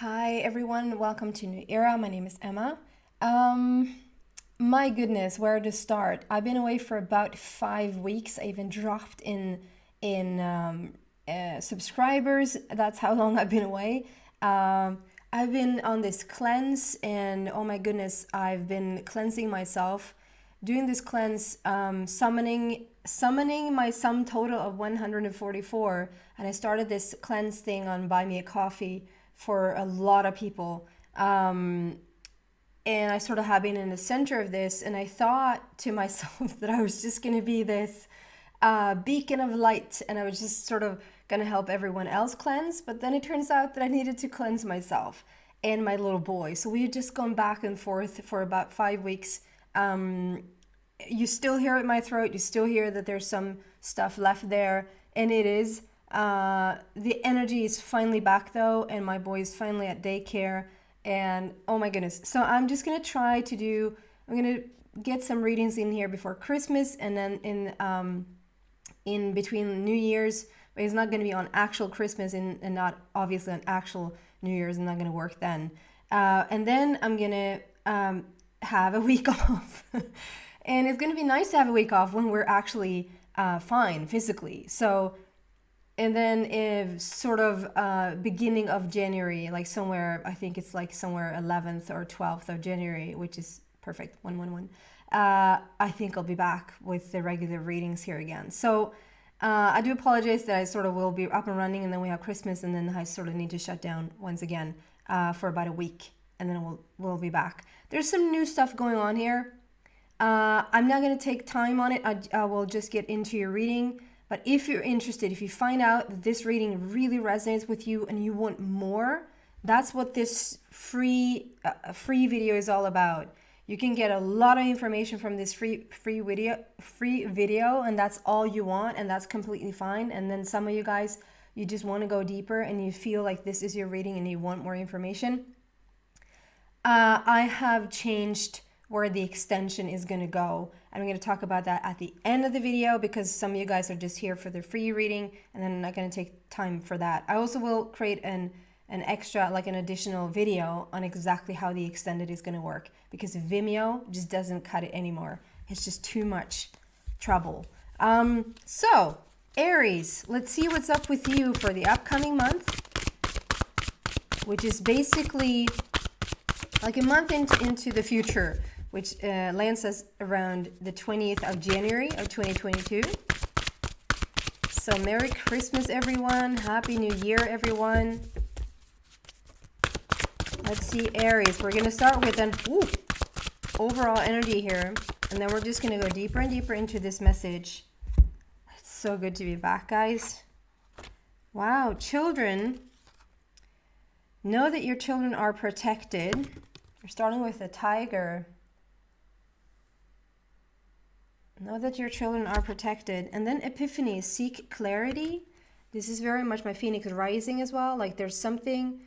Hi everyone, welcome to New Era. My name is Emma. My goodness, where to start? I've been away for about 5 weeks. I even dropped in subscribers. That's how long I've been away. I've been on this cleanse, and oh my goodness, I've been cleansing myself, doing this cleanse, summoning my sum total of 144. And I started this cleanse thing on Buy Me a Coffee for a lot of people. And I sort of have been in the center of this, and I thought to myself that I was just going to be this beacon of light, and I was just sort of going to help everyone else cleanse. But then it turns out that I needed to cleanse myself and my little boy. So we've just gone back and forth for about 5 weeks. You still hear it in my throat. You still hear that there's some stuff left there, and it is. The energy is finally back though, and my boy is finally at daycare. And oh my goodness. So I'm just going to try to I'm going to get some readings in here before Christmas, and then in between New Year's, but it's not going to be on actual Christmas and not obviously on actual New Year's. I'm not going to work then. And then I'm going to have a week off. And it's going to be nice to have a week off when we're actually fine physically. So, and then if sort of beginning of January, like somewhere, I think it's like somewhere 11th or 12th of January, which is perfect, 111. I think I'll be back with the regular readings here again. So I do apologize that I sort of will be up and running, and then we have Christmas, and then I sort of need to shut down once again for about a week, and then we'll be back. There's some new stuff going on here. I'm not going to take time on it. I will just get into your reading. But if you're interested, if you find out that this reading really resonates with you and you want more, that's what this free video is all about. You can get a lot of information from this free video, and that's all you want, and that's completely fine. And then some of you guys, you just want to go deeper, and you feel like this is your reading and you want more information. I have changed where the extension is going to go. I'm going to talk about that at the end of the video, because some of you guys are just here for the free reading, and then I'm not going to take time for that. I also will create an extra, like an additional video on exactly how the extended is going to work, because Vimeo just doesn't cut it anymore. It's just too much trouble. So Aries, let's see what's up with you for the upcoming month, which is basically like a month into the future, which lands us around the 20th of January of 2022. So Merry Christmas, everyone. Happy New Year, everyone. Let's see, Aries. We're going to start with an overall energy here, and then we're just going to go deeper and deeper into this message. It's so good to be back, guys. Wow, children. Know that your children are protected. We're starting with a tiger. Know that your children are protected. And then Epiphany, seek clarity. This is very much my Phoenix rising as well. Like there's something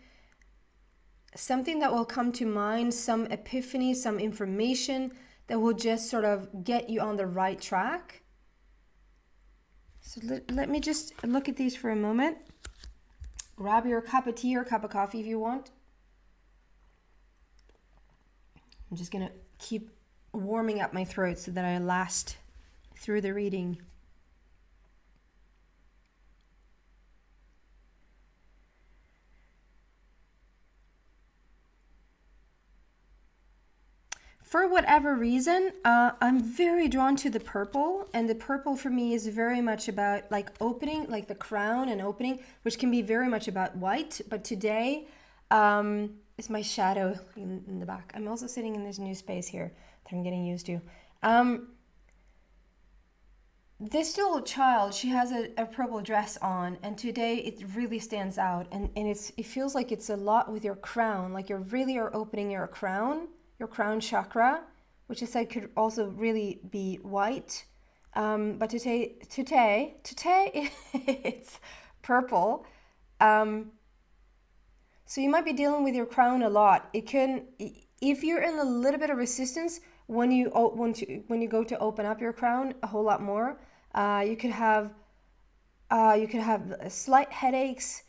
that will come to mind, some epiphany, some information that will just sort of get you on the right track. So let me just look at these for a moment. Grab your cup of tea or cup of coffee if you want. I'm just going to keep warming up my throat so that I last through the reading. For whatever reason, I'm very drawn to the purple, and the purple for me is very much about like opening, like the crown and opening, which can be very much about white. But today, it's my shadow in the back. I'm also sitting in this new space here that I'm getting used to. This little child, she has a purple dress on, and today it really stands out, and it feels like it's a lot with your crown, like you really are opening your crown chakra, which I said could also really be white. But today it's purple. So you might be dealing with your crown a lot. It can, if you're in a little bit of resistance when you go to open up your crown a whole lot more, you could have slight headaches,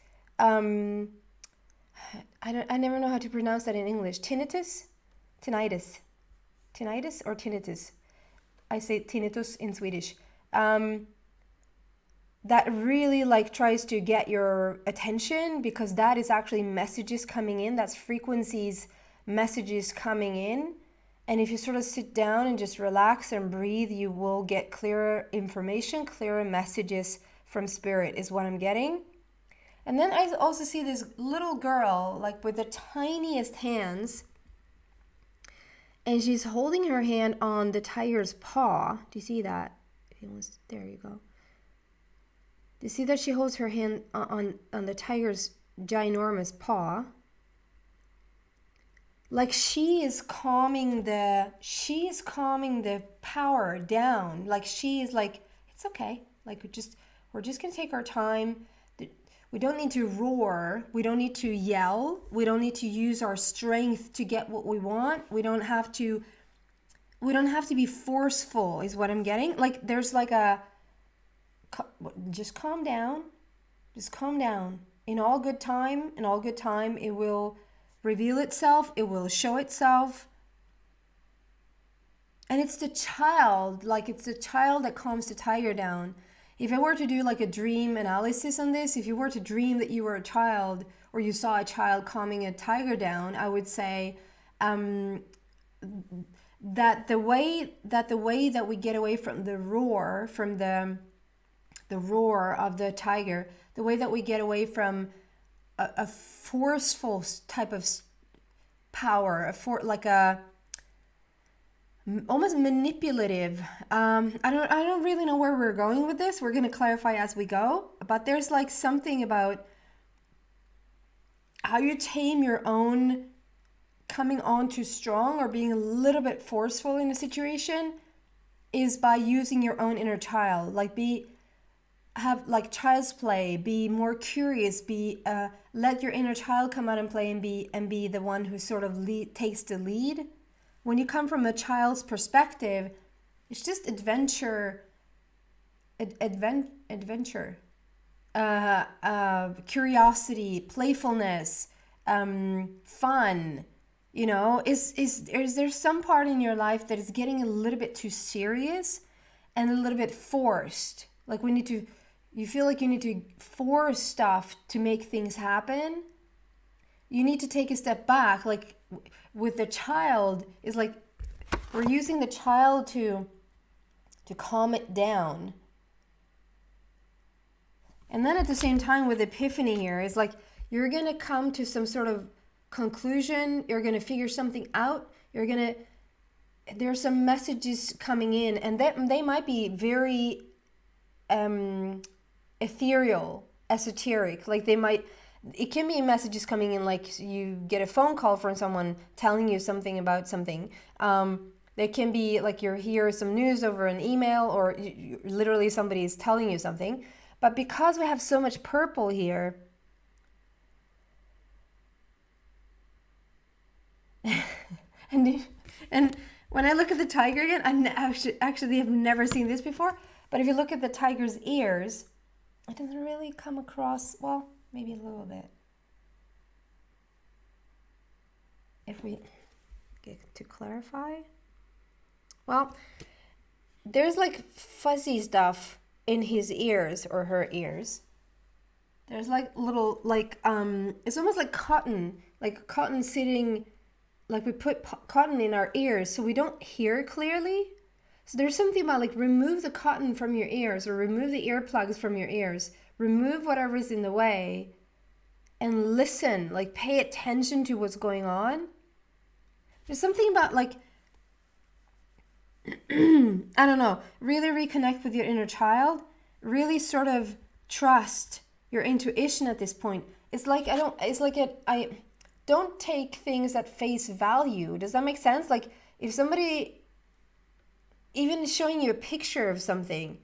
I never know how to pronounce that in English. Tinnitus? Tinnitus. Tinnitus or tinnitus? I say tinnitus in Swedish. That really like tries to get your attention, because that is actually messages coming in. That's frequencies, messages coming in. And if you sort of sit down and just relax and breathe, you will get clearer information, clearer messages from spirit is what I'm getting. And then I also see this little girl like with the tiniest hands, and she's holding her hand on the tiger's paw. Do you see that? If you want, there you go. Do you see that she holds her hand on the tiger's ginormous paw? Like she is calming the power down. Like she is like, it's okay. Like we're just gonna take our time. We don't need to roar. We don't need to yell. We don't need to use our strength to get what we want. We don't have to be forceful, is what I'm getting. Like there's like just calm down. Just calm down. In all good time, it will reveal itself. It will show itself. And it's the child that calms the tiger down. If I were to do like a dream analysis on this, if you were to dream that you were a child or you saw a child calming a tiger down, I would say that the way that we get away from the roar, of the tiger, the way that we get away from a forceful type of power, like a almost manipulative. I don't really know where we're going with this. We're going to clarify as we go, but there's like something about how you tame your own coming on too strong or being a little bit forceful in a situation is by using your own inner child. Like have like child's play, be more curious, let your inner child come out and play and be the one who sort of takes the lead. When you come from a child's perspective, it's just adventure, curiosity, playfulness, fun. You know, is there some part in your life that is getting a little bit too serious and a little bit forced? Like you feel like you need to force stuff to make things happen. You need to take a step back. Like with the child, is like we're using the child to calm it down. And then at the same time with epiphany here, is like you're going to come to some sort of conclusion. You're going to figure something out. There's some messages coming in, and they might be very ethereal, esoteric. Like it can be messages coming in, like you get a phone call from someone telling you something about something. They can be like you hear some news over an email, or literally somebody is telling you something. But because we have so much purple here, and when I look at the tiger again, I actually have never seen this before. But if you look at the tiger's ears, it doesn't really come across, well, maybe a little bit. If we get to clarify, well, there's like fuzzy stuff in his ears or her ears. There's like little, like, it's almost like cotton sitting, like we put cotton in our ears so we don't hear clearly. So there's something about like remove the cotton from your ears, or remove the earplugs from your ears, remove whatever is in the way and listen, like pay attention to what's going on. There's something about like, I don't know, really reconnect with your inner child, really sort of trust your intuition at this point. It's like, I don't take things at face value. Does that make sense? Like if somebody even showing you a picture of something,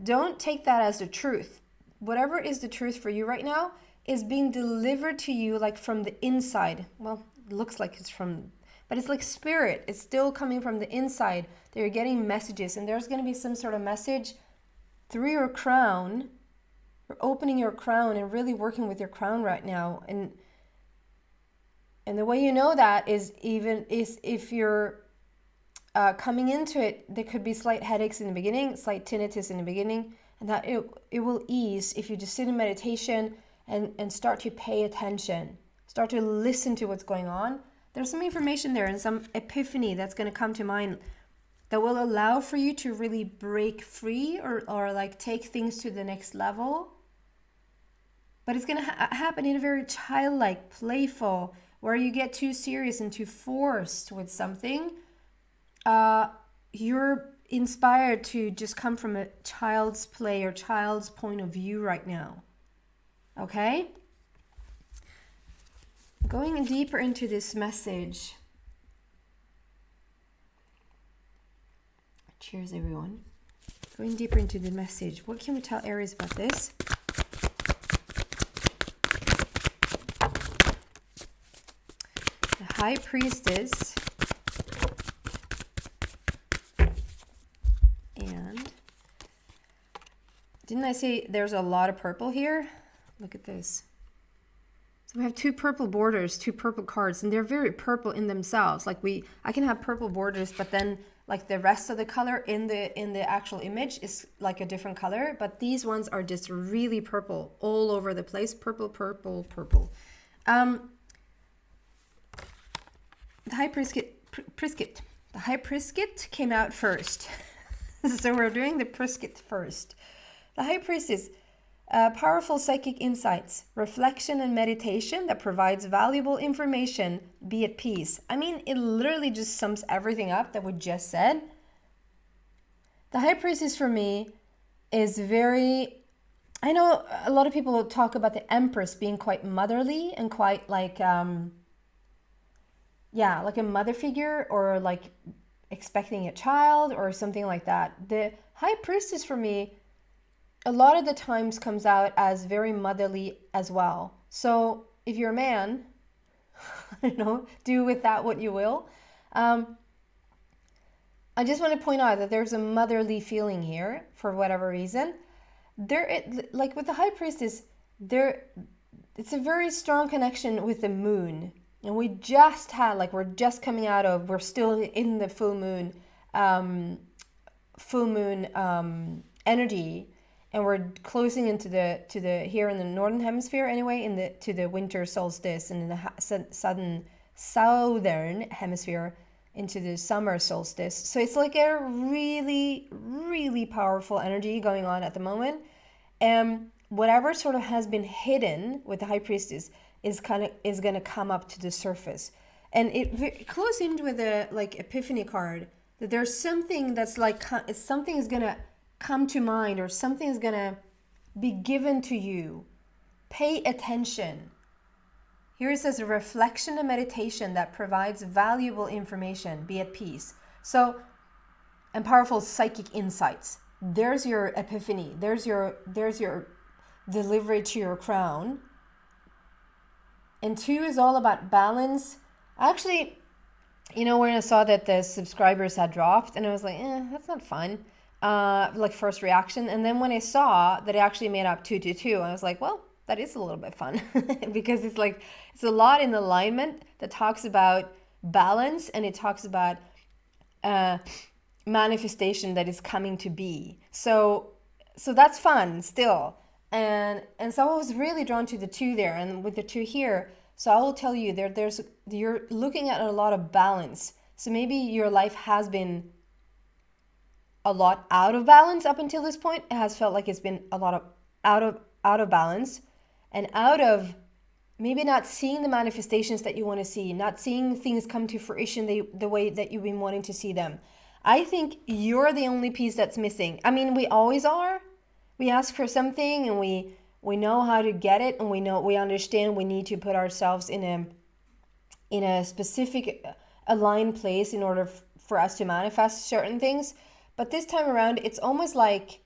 don't take that as the truth. Whatever is the truth for you right now is being delivered to you like from the inside. Well, it looks like it's from, but it's like spirit. It's still coming from the inside. They're getting messages, and there's going to be some sort of message through your crown. You're opening your crown and really working with your crown right now. And And the way you know that is if you're coming into it, there could be slight headaches in the beginning, slight tinnitus in the beginning, and that it will ease if you just sit in meditation and start to pay attention, start to listen to what's going on. There's some information there and some epiphany that's going to come to mind that will allow for you to really break free or like take things to the next level. But it's going to happen in a very childlike, playful, where you get too serious and too forced with something. You're inspired to just come from a child's play or child's point of view right now. Okay? Going deeper into this message. Cheers, everyone. Going deeper into the message. What can we tell Aries about this? The High Priestess. And didn't I say there's a lot of purple here? Look at this. So we have two purple borders, two purple cards, and they're very purple in themselves. Like I can have purple borders, but then like the rest of the color in the actual image is like a different color. But these ones are just really purple all over the place. Purple, purple, purple. The High Priestess. The High Priestess came out first. So we're doing the Priestess first. The High Priestess. Powerful psychic insights, reflection and meditation that provides valuable information, be at peace. I mean, it literally just sums everything up that we just said. The High Priestess for me is very, I know a lot of people talk about the Empress being quite motherly and quite like, like a mother figure or like expecting a child or something like that. The High Priestess for me a lot of the times comes out as very motherly as well. So if you're a man, I don't know, do with that what you will. I just want to point out that there's a motherly feeling here for whatever reason. Like with the High Priestess, it's a very strong connection with the moon. And we just had, like we're just coming out of, we're still in the full moon energy. And we're closing into the here in the northern hemisphere anyway, to the winter solstice, and in the southern hemisphere into the summer solstice. So it's like a really, really powerful energy going on at the moment. And whatever sort of has been hidden with the High Priestess is going to come up to the surface. And it close in with the like Epiphany card that there's something that's like something is going to come to mind or something is going to be given to you. Pay attention. Here it says reflection and meditation that provides valuable information, be at peace. So, and powerful psychic insights. There's your epiphany. There's your delivery to your crown. And 2 is all about balance. Actually, when I saw that the subscribers had dropped, and I was like, that's not fun. Like first reaction. And then when I saw that it actually made up 222, I was like, well, that is a little bit fun because it's a lot in alignment that talks about balance, and it talks about manifestation that is coming to be. So that's fun still. And so I was really drawn to the 2 there, and with the 2 here. So I will tell you you're looking at a lot of balance. So maybe your life has been a lot out of balance up until this point. It has felt like it's been a lot of out of balance, and out of maybe not seeing the manifestations that you want to see, not seeing things come to fruition the way that you've been wanting to see them. I think you're the only piece that's missing. I mean, we always are. We ask for something and we know how to get it, and we understand we need to put ourselves in a specific aligned place in order for us to manifest certain things. But this time around, it's almost like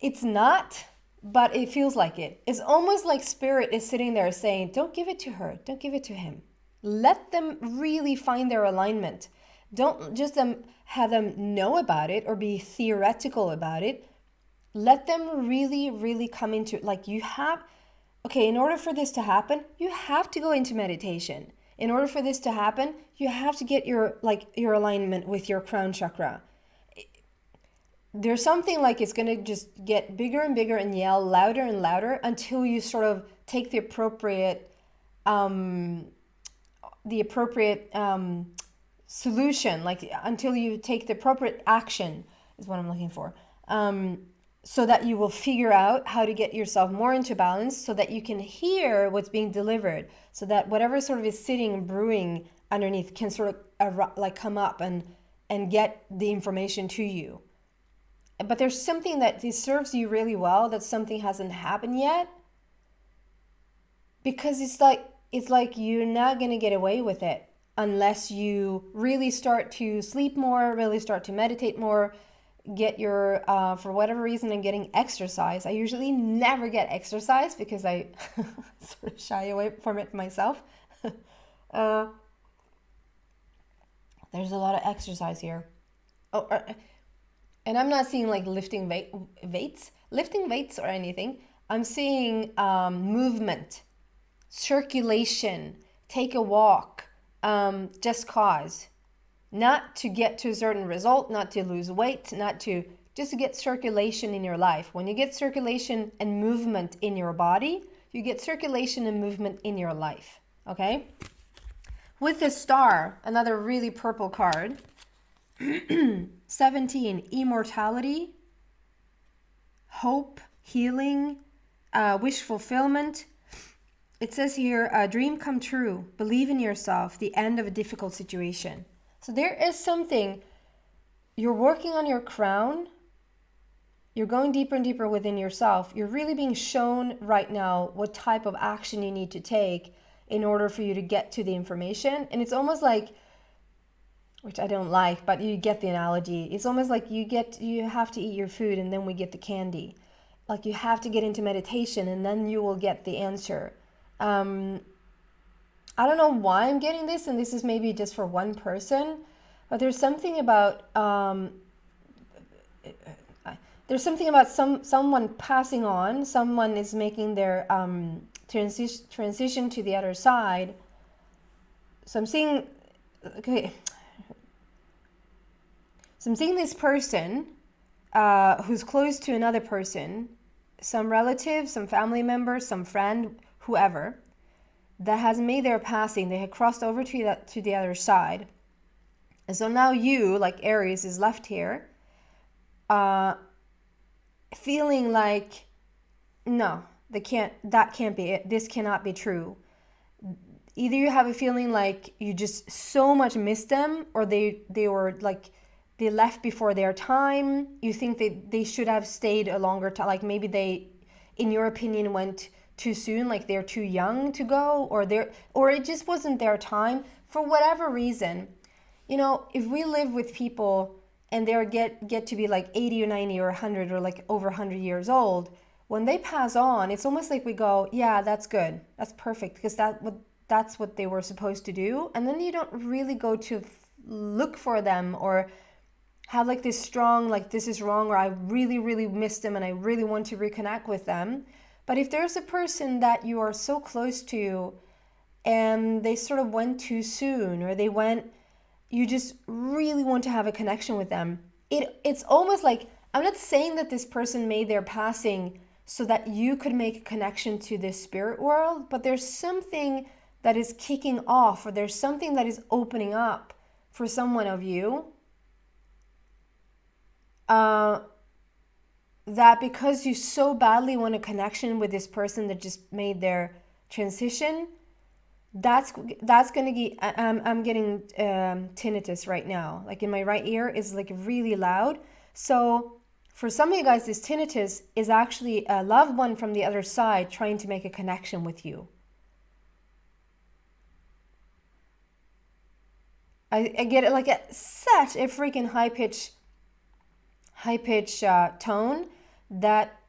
it's not, but it feels like it. It's almost like Spirit is sitting there saying, don't give it to her. Don't give it to him. Let them really find their alignment. Don't just have them know about it or be theoretical about it. Let them really, really come into it. Like you have, okay, in order for this to happen, you have to go into meditation. In order for this to happen, you have to get your alignment with your crown chakra. There's something like it's going to just get bigger and bigger and yell louder and louder until you sort of take the appropriate solution, like until you take the appropriate action is what I'm looking for. So that you will figure out how to get yourself more into balance so that you can hear what's being delivered, so that whatever sort of is sitting and brewing underneath can sort of like come up and get the information to you. But there's something that serves you really well that something hasn't happened yet, because it's like you're not going to get away with it unless you really start to sleep more, really start to meditate more, get your, for whatever reason, I'm getting exercise. I usually never get exercise because I sort of shy away from it myself. There's a lot of exercise here. Oh, and I'm not seeing like lifting weights or anything. I'm seeing movement, circulation, take a walk, just cause. Not to get to a certain result, not to lose weight, just to get circulation in your life. When you get circulation and movement in your body, you get circulation and movement in your life, okay? With the star, another really purple card, 17, immortality, hope, healing, wish fulfillment. It says here, a dream come true, believe in yourself, the end of a difficult situation. So there is something, you're working on your crown, you're going deeper and deeper within yourself. You're really being shown right now what type of action you need to take in order for you to get to the information. And it's almost like, which I don't like, but you get the analogy. It's almost like you have to eat your food and then we get the candy. Like you have to get into meditation and then you will get the answer. I don't know why I'm getting this, and this is maybe just for one person, but there's something about someone passing on. Someone is making their transition to the other side. So I'm seeing, okay. So I'm seeing this person who's close to another person, some relative, some family member, some friend, whoever, that has made their passing. They had crossed over to the other side. And so now you, like Aries, is left here feeling like, no, that can't be it. This cannot be true. Either you have a feeling like you just so much missed them, or they were like, they left before their time. You think they should have stayed a longer time. Like maybe they, in your opinion, went too soon, like they're too young to go, or it just wasn't their time for whatever reason. You know, if we live with people and they get to be like 80 or 90 or 100 or like over 100 years old, when they pass on, it's almost like we go, yeah, that's good, that's perfect, because that's what they were supposed to do. And then you don't really go to look for them or have like this strong, like this is wrong, or I really, really missed them and I really want to reconnect with them. But if there's a person that you are so close to and they sort of went too soon, or you just really want to have a connection with them, it's almost like, I'm not saying that this person made their passing so that you could make a connection to this spirit world, but there's something that is kicking off, or there's something that is opening up for someone of you, that because you so badly want a connection with this person that just made their transition, that's gonna be, I'm getting tinnitus right now, like in my right ear is like really loud. So for some of you guys, this tinnitus is actually a loved one from the other side trying to make a connection with you. I get it, like such a freaking high pitch tone that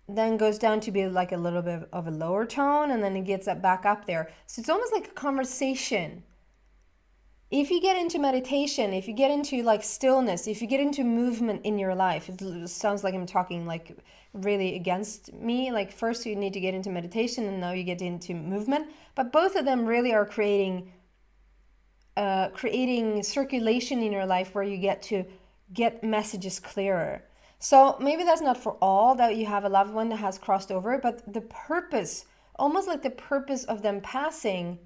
then goes down to be like a little bit of a lower tone, and then it gets back up there. So it's almost like a conversation. if you get into meditation, if you get into like stillness, if you get into movement in your life, it sounds like I'm talking like really against me. Like first you need to get into meditation and now you get into movement. But both of them really are creating circulation in your life where you get to get messages clearer. So maybe that's not for all that you have a loved one that has crossed over, but the purpose, almost like the purpose of them passing,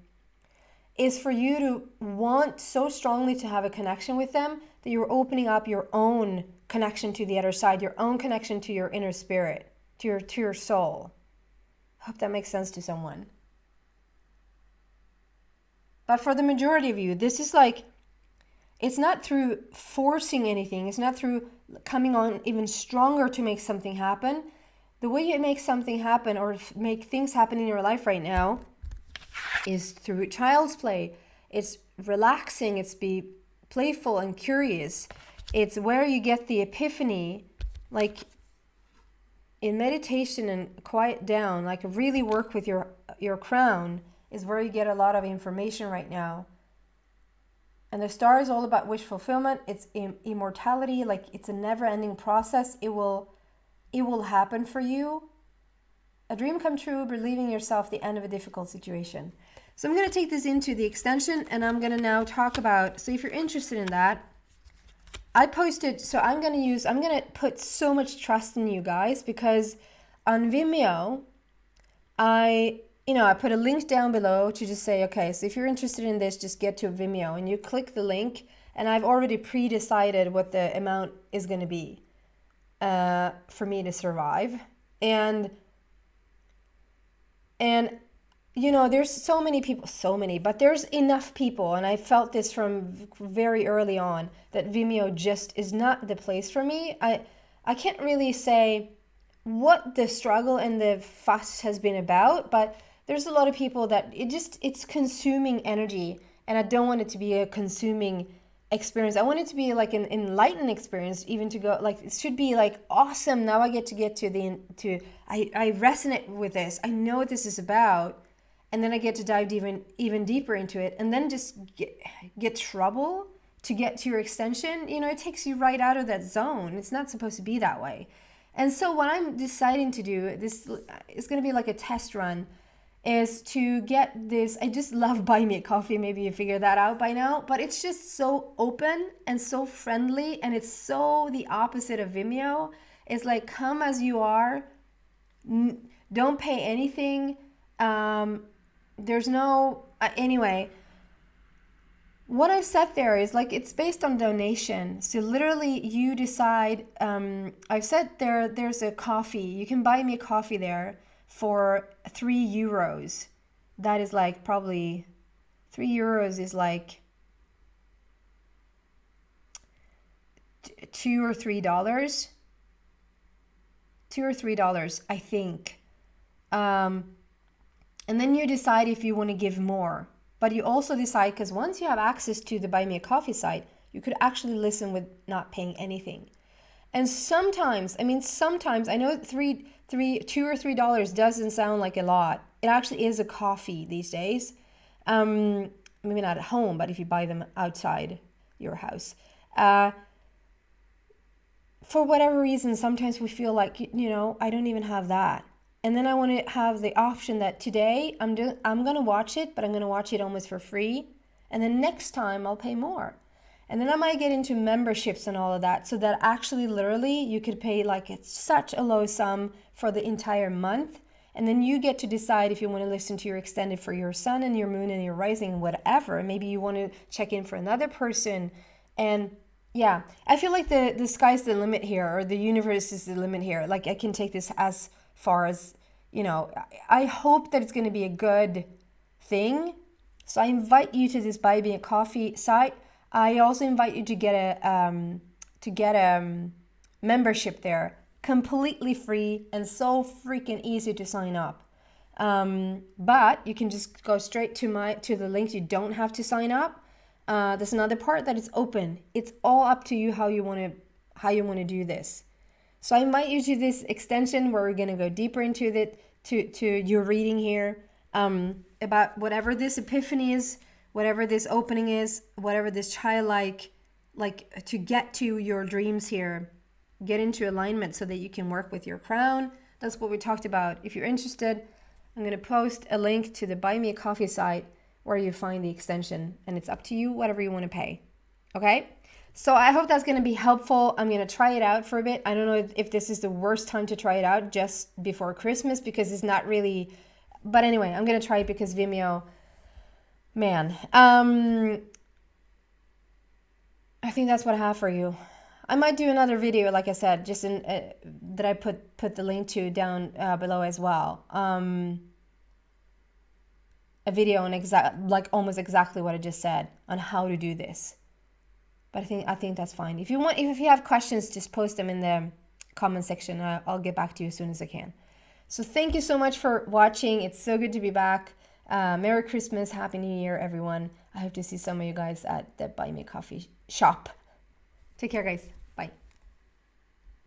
is for you to want so strongly to have a connection with them that you're opening up your own connection to the other side, your own connection to your inner spirit, to your soul. Hope that makes sense to someone. But for the majority of you, this is like, it's not through forcing anything. It's not through coming on even stronger to make something happen. The way you make something happen or make things happen in your life right now is through child's play. It's relaxing. It's be playful and curious. It's where you get the epiphany, like in meditation and quiet down, like really work with your crown is where you get a lot of information right now. And the star is all about wish fulfillment. It's immortality. Like it's a never-ending process. It will happen for you. A dream come true, believing yourself, the end of a difficult situation. So I'm going to take this into the extension and I'm going to now talk about, so if you're interested in that, I posted, so I'm going to put so much trust in you guys because on Vimeo, I put a link down below to just say, okay, so if you're interested in this, just get to Vimeo and you click the link and I've already pre-decided what the amount is going to be for me to survive. And there's so many people, but there's enough people, and I felt this from very early on, that Vimeo just is not the place for me. I can't really say what the struggle and the fuss has been about, but there's a lot of people that it's consuming energy, and I don't want it to be a consuming experience. I want it to be like an enlightened experience, even to go, like, it should be like, awesome, now I get to I resonate with this, I know what this is about, and then I get to dive even deeper into it, and then just get trouble to get to your extension. It takes you right out of that zone. It's not supposed to be that way. And so what I'm deciding to do, this is going to be like a test run, is to get this. I just love Buy Me a Coffee. Maybe you figured that out by now, but it's just so open and so friendly, and it's so the opposite of Vimeo. It's like, come as you are, don't pay anything. There's no, anyway, what I've said there is like, it's based on donation. So literally you decide, I've said there's a coffee, you can buy me a coffee there for €3. That is like probably €3 is like $2 or $3, I think. And then you decide if you want to give more. But you also decide, because once you have access to the Buy Me a Coffee site, you could actually listen with not paying anything. And sometimes, I know $2 or $3 doesn't sound like a lot. It actually is a coffee these days. Maybe not at home, but if you buy them outside your house. For whatever reason, sometimes we feel like, I don't even have that. And then I want to have the option that today I'm going to watch it, but I'm going to watch it almost for free. And then next time I'll pay more. And then I might get into memberships and all of that, so that actually literally you could pay like it's such a low sum for the entire month. And then you get to decide if you want to listen to your extended for your sun and your moon and your rising and whatever. Maybe you want to check in for another person. And yeah, I feel like the sky's the limit here, or the universe is the limit here. Like I can take this as far as, I hope that it's going to be a good thing. So I invite you to this Buy Me a Coffee site. I also invite you to get a membership there, completely free and so freaking easy to sign up. But you can just go straight to the links. You don't have to sign up. There's another part that is open. It's all up to you how you want to do this. So I invite you to this extension where we're going to go deeper into it, to your reading here, about whatever this epiphany is whatever this opening is, whatever this childlike, like to get to your dreams here, get into alignment so that you can work with your crown. That's what we talked about. If you're interested, I'm going to post a link to the Buy Me a Coffee site where you find the extension, and it's up to you, whatever you want to pay. Okay? So I hope that's going to be helpful. I'm going to try it out for a bit. I don't know if this is the worst time to try it out just before Christmas, because it's not really, but anyway, I'm going to try it because Vimeo, man, I think that's what I have for you. I might do another video, like I said, just in that I put the link to down below as well. A video on almost exactly what I just said on how to do this. But I think that's fine. If you have questions, just post them in the comment section. I'll get back to you as soon as I can. So thank you so much for watching. It's so good to be back. Merry Christmas, Happy New Year, everyone. I hope to see some of you guys at the Buy Me Coffee shop. Take care, guys.